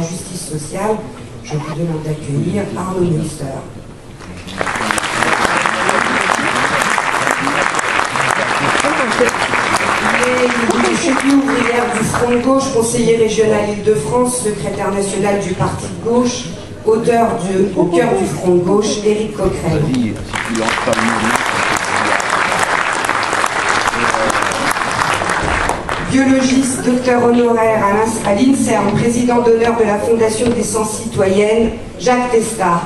justice sociale, je vous demande d'accueillir Arnaud Münster. Il est cheville ouvrière du Front de Gauche, conseiller régional Île-de-France, secrétaire national du Parti de Gauche, auteur de Au cœur du Front de Gauche, Éric Coquerel. Biologiste, docteur honoraire à l'INSERM, président d'honneur de la Fondation des Sciences Citoyennes, Jacques Testard.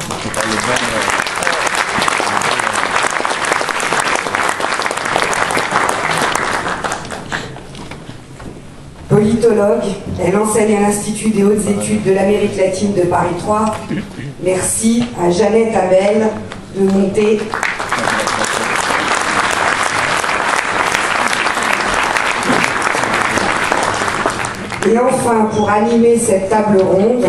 Politologue, elle enseigne à l'Institut des hautes études de l'Amérique latine de Paris 3. Merci à Jeannette Abel de monter. Et enfin, pour animer cette table ronde,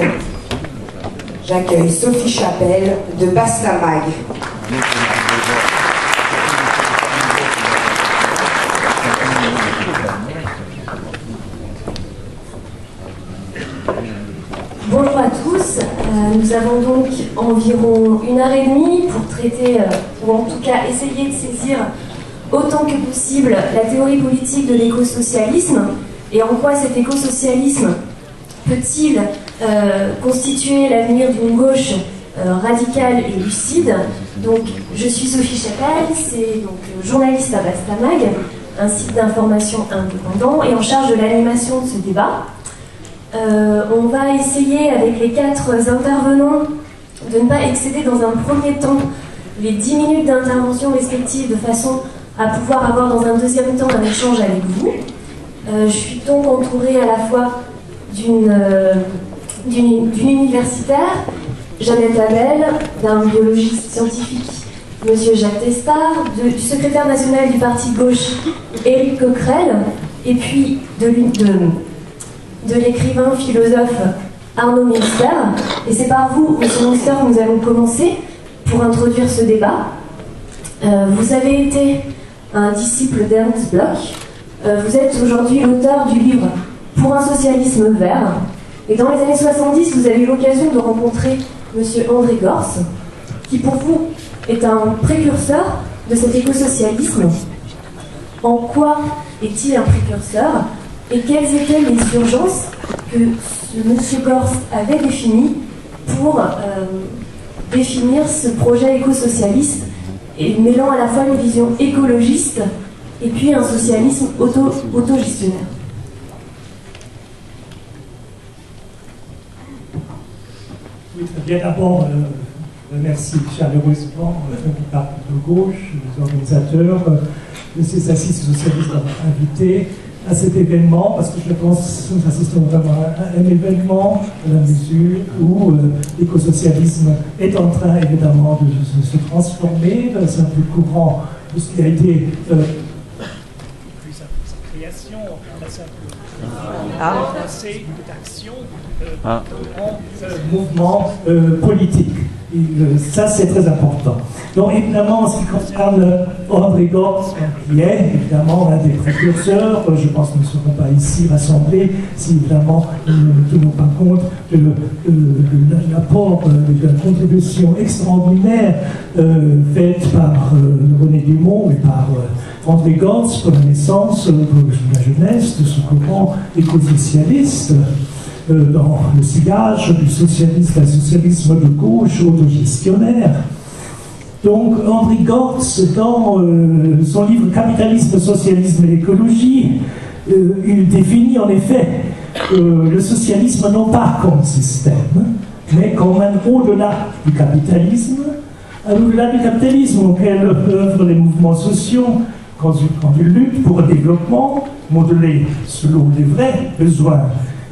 j'accueille Sophie Chapelle de Bastamag. Bonjour à tous, nous avons donc environ 1h30 pour traiter, ou en tout cas essayer de saisir autant que possible la théorie politique de l'écosocialisme et en quoi cet écosocialisme peut-il constituer l'avenir d'une gauche radicale et lucide. Donc je suis Sophie Chapelle, c'est donc journaliste à Bastamag, un site d'information indépendant et en charge de l'animation de ce débat. On va essayer avec les 4 intervenants de ne pas excéder dans un premier temps les 10 minutes d'intervention respectives de façon à pouvoir avoir dans un deuxième temps un échange avec vous. Je suis donc entourée à la fois d'une universitaire, Jeannette Abel, d'un biologiste scientifique, Monsieur Jacques Testard, du secrétaire national du Parti de Gauche, Éric Coquerel, et puis de l'écrivain philosophe Arnaud Münster. Et c'est par vous, Monsieur Münster, que nous allons commencer pour introduire ce débat. Vous avez été un disciple d'Ernst Bloch. Vous êtes aujourd'hui l'auteur du livre Pour un socialisme vert. Et dans les années 70, vous avez eu l'occasion de rencontrer Monsieur André Gorz, qui pour vous est un précurseur de cet écosocialisme. En quoi est-il un précurseur? Et quelles étaient les urgences que M. Gorz avait définies pour définir ce projet écosocialiste, et mêlant à la fois une vision écologiste et puis un socialisme autogestionnaire. Oui, très bien. D'abord, merci chaleureusement du Parti de Gauche, les organisateurs, de ces assises socialistes d'avoir invité à cet événement, parce que je pense que nous assistons vraiment à un événement à la mesure où l'écosocialisme est en train évidemment de se transformer. C'est un peu courant de ce qui a été depuis sa création, c'est un peu passé d'action en mouvement politique. Et, ça, c'est très important. Donc, évidemment, en ce qui concerne André Gorz, qui est évidemment un des précurseurs, je pense que nous ne serons pas ici rassemblés si évidemment nous ne tenons pas compte de l'apport, de la contribution extraordinaire faite par René Dumont et par André Gorz pour la naissance de la jeunesse de ce courant écosocialiste. Dans le sillage du socialisme, un socialisme de gauche autogestionnaire. Donc, André Gorz, dans son livre Capitalisme, Socialisme et Écologie, il définit en effet le socialisme non pas comme système, mais comme un au-delà du capitalisme, auquel œuvrent les mouvements sociaux quand ils luttent pour un développement modelé selon les vrais besoins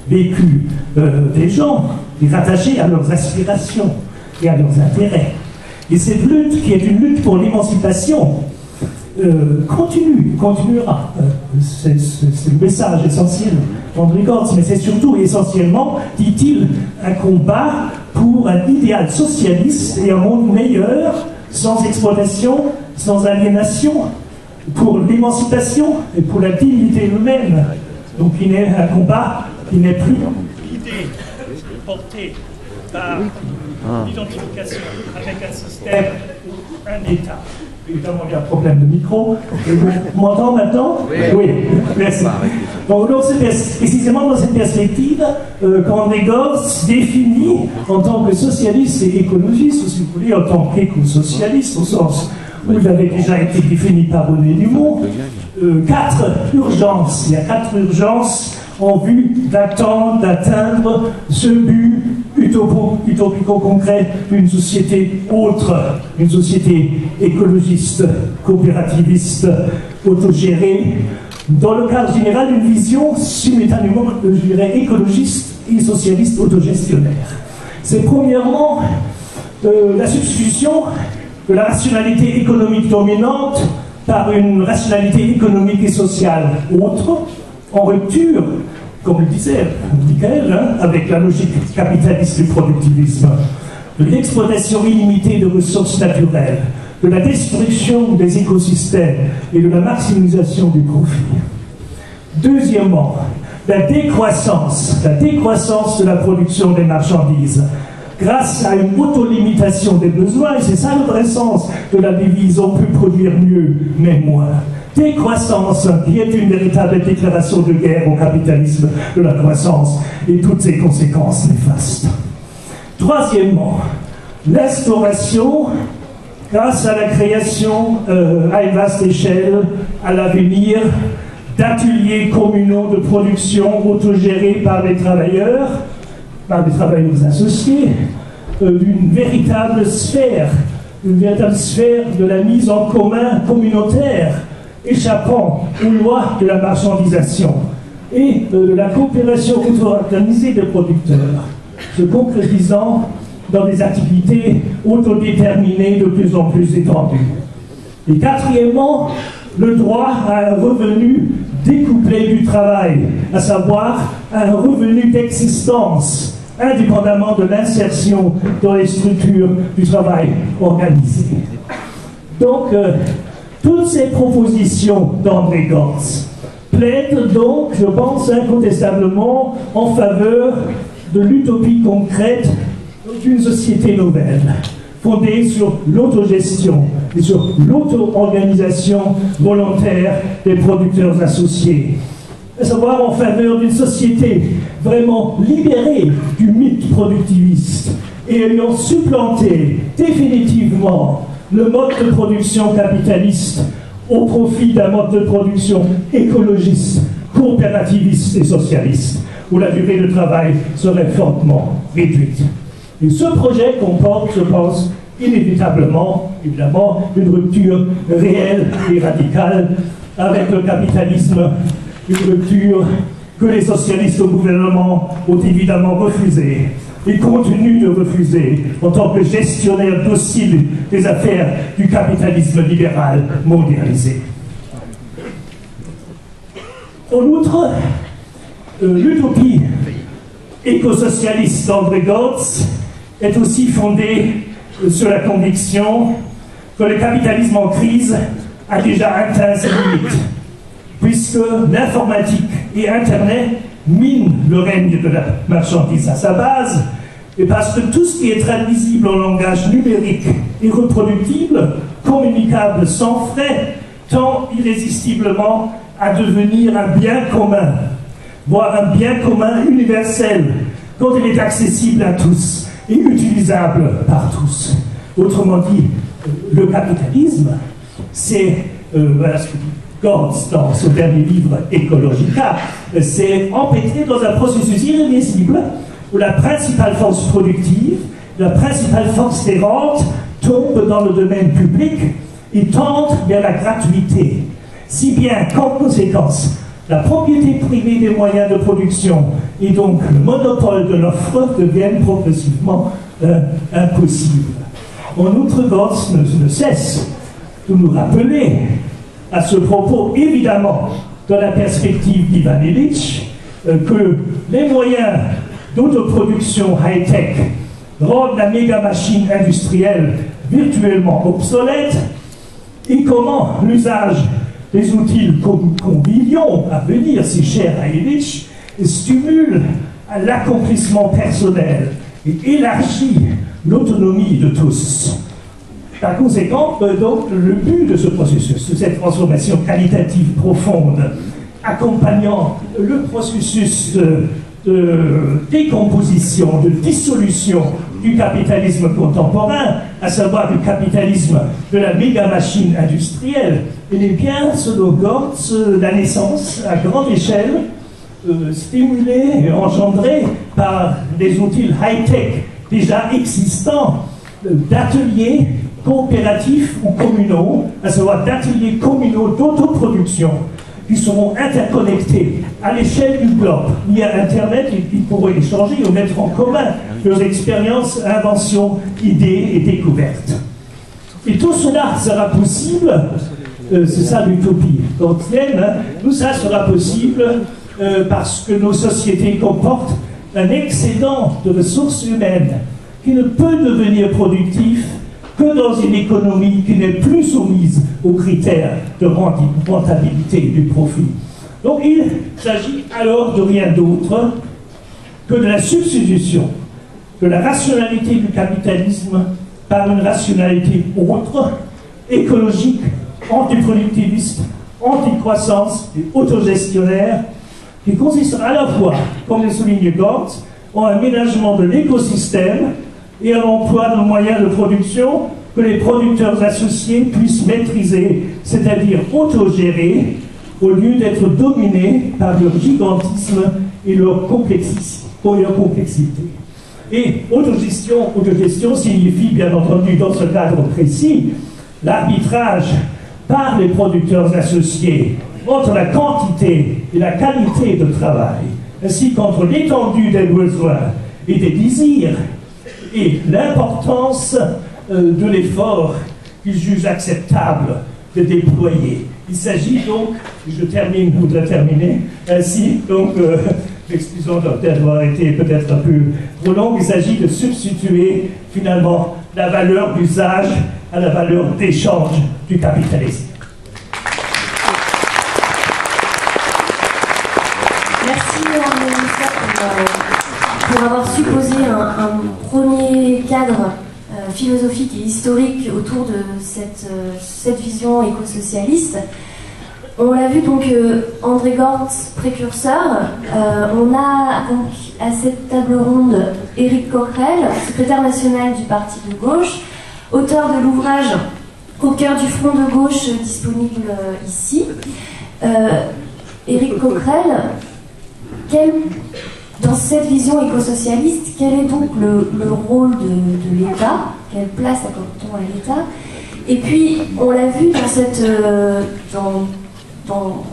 vécu des gens et rattachés à leurs aspirations et à leurs intérêts. Et cette lutte, qui est une lutte pour l'émancipation, continuera. C'est le message essentiel d'André Gorz, mais c'est surtout essentiellement, dit-il, un combat pour un idéal socialiste et un monde meilleur, sans exploitation, sans aliénation, pour l'émancipation et pour la dignité humaine. Donc il est un combat qui n'est plus l'idée portée par l'identification avec un système ou un État. Évidemment, il y a un problème de micro. Vous m'entendez maintenant? Oui, merci. Donc, c'est précisément dans cette perspective qu'André Gorz définit en tant que socialiste et écologiste, ou si vous voulez, en tant qu'éco-socialiste, au sens où il avait déjà été défini par René Dumont, 4 urgences. Il y a 4 urgences en vue d'atteindre ce but utopico-concret d'une société autre, une société écologiste, coopérativiste, autogérée, dans le cadre général d'une vision simultanément, je dirais, écologiste et socialiste autogestionnaire. C'est premièrement la substitution de la rationalité économique dominante par une rationalité économique et sociale autre, en rupture, comme le disait Michael, avec la logique capitaliste du productivisme, de l'exploitation illimitée de ressources naturelles, de la destruction des écosystèmes et de la maximisation du profit. Deuxièmement, la décroissance de la production des marchandises, grâce à une autolimitation des besoins, et c'est ça le vrai sens de la devise « on peut produire mieux, mais moins ». Décroissance, qui est une véritable déclaration de guerre au capitalisme de la croissance et toutes ses conséquences néfastes. Troisièmement, l'instauration, grâce à la création à une vaste échelle, à l'avenir, d'ateliers communaux de production autogérés par les travailleurs associés, d'une véritable sphère de la mise en commun communautaire, échappant aux lois de la marchandisation et de la coopération auto-organisée des producteurs, se concrétisant dans des activités autodéterminées de plus en plus étendues. Et quatrièmement, le droit à un revenu découplé du travail, à savoir un revenu d'existence, indépendamment de l'insertion dans les structures du travail organisé. Donc, toutes ces propositions d'André Gorz plaident donc, je pense, incontestablement en faveur de l'utopie concrète d'une société nouvelle, fondée sur l'autogestion et sur l'auto-organisation volontaire des producteurs associés, à savoir en faveur d'une société vraiment libérée du mythe productiviste et ayant supplanté définitivement le mode de production capitaliste au profit d'un mode de production écologiste, coopérativiste et socialiste, où la durée de travail serait fortement réduite. Et ce projet comporte, je pense, inévitablement, évidemment, une rupture réelle et radicale avec le capitalisme, une rupture que les socialistes au gouvernement ont évidemment refusée et continuent de refuser en tant que gestionnaire docile des affaires du capitalisme libéral mondialisé. En outre, l'utopie éco-socialiste d'André Gorz est aussi fondée sur la conviction que le capitalisme en crise a déjà atteint ses limites, puisque l'informatique et Internet minent le règne de la marchandise à sa base, et parce que tout ce qui est traduisible en langage numérique est reproductible, communicable sans frais, tend irrésistiblement à devenir un bien commun, voire un bien commun universel, quand il est accessible à tous et utilisable par tous. Autrement dit, le capitalisme, c'est, voilà ce que dit Gorz dans son dernier livre Ecologica, c'est empêtré dans un processus irréversible où la principale force productive, la principale force des rentes tombe dans le domaine public et tendent vers la gratuité. Si bien qu'en conséquence, la propriété privée des moyens de production et donc le monopole de l'offre deviennent progressivement impossibles. En outre, Gorz ne cesse de nous rappeler à ce propos, évidemment, dans la perspective d'Ivan Illich, que les moyens d'autoproduction high-tech rendent la méga-machine industrielle virtuellement obsolète, et comment l'usage des outils conviviaux à venir, si chers à Illich, stimule à l'accomplissement personnel et élargit l'autonomie de tous. Par conséquent, donc, le but de ce processus, de cette transformation qualitative profonde, accompagnant le processus de décomposition, de dissolution du capitalisme contemporain, à savoir du capitalisme de la méga-machine industrielle, il est bien, selon Gortz, la naissance à grande échelle, stimulée et engendrée par des outils high-tech déjà existants, d'ateliers coopératifs ou communaux, à savoir d'ateliers communaux d'autoproduction, qui seront interconnectés à l'échelle du globe. Via Internet, ils pourront échanger ou mettre en commun leurs expériences, inventions, idées et découvertes. Et tout cela sera possible, c'est ça l'utopie kantienne, tout ça sera possible parce que nos sociétés comportent un excédent de ressources humaines qui ne peut devenir productif que dans une économie qui n'est plus soumise aux critères de rentabilité du profit. Donc il s'agit alors de rien d'autre que de la substitution de la rationalité du capitalisme par une rationalité autre, écologique, antiproductiviste, anti-croissance et autogestionnaire, qui consiste à la fois, comme le souligne Gortz, en un ménagement de l'écosystème et à l'emploi de moyens de production que les producteurs associés puissent maîtriser, c'est-à-dire autogérer, au lieu d'être dominés par leur gigantisme et leur complexité. Et autogestion signifie, bien entendu, dans ce cadre précis, l'arbitrage par les producteurs associés entre la quantité et la qualité de travail, ainsi qu'entre l'étendue des besoins et des désirs, et l'importance de l'effort qu'ils jugent acceptable de déployer. Il s'agit donc, je voudrais terminer ainsi, donc, excusons d'avoir été peut-être un peu trop long, il s'agit de substituer finalement la valeur d'usage à la valeur d'échange du capitalisme. Merci pour avoir supposé un premier cadre philosophique et historique autour de cette vision éco-socialiste. On l'a vu donc, André Gortz, précurseur. On a donc à cette table ronde Éric Coquerel, secrétaire national du Parti de gauche, auteur de l'ouvrage Au cœur du front de gauche, disponible ici. Éric Coquerel, dans cette vision éco-socialiste, quel est donc le rôle de l'État? Quelle place accorde-t-on à l'État? Et puis, on l'a vu dans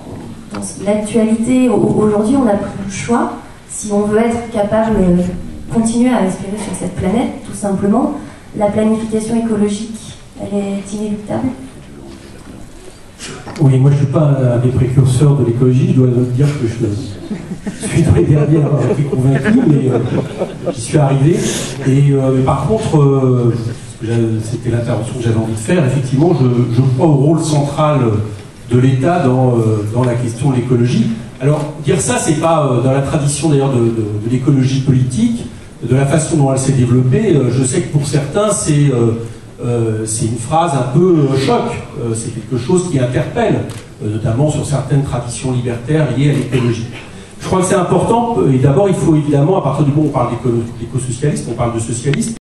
l'actualité, aujourd'hui, on n'a plus le choix. Si on veut être capable de continuer à respirer sur cette planète, tout simplement, la planification écologique, elle est inéluctable. Oui, moi je ne suis pas un des précurseurs de l'écologie, je dois dire que je suis dans les derniers à avoir été convaincu, mais j'y suis arrivé. Et par contre, c'était l'intervention que j'avais envie de faire, effectivement, je crois au rôle central de l'État dans la question de l'écologie. Alors, dire ça, c'est pas dans la tradition d'ailleurs de l'écologie politique, de la façon dont elle s'est développée. Je sais que pour certains, c'est une phrase un peu choc, c'est quelque chose qui interpelle, notamment sur certaines traditions libertaires liées à l'écologie. Je crois que c'est important, et d'abord il faut évidemment, à partir du moment où on parle d'éco-socialisme, on parle de socialisme,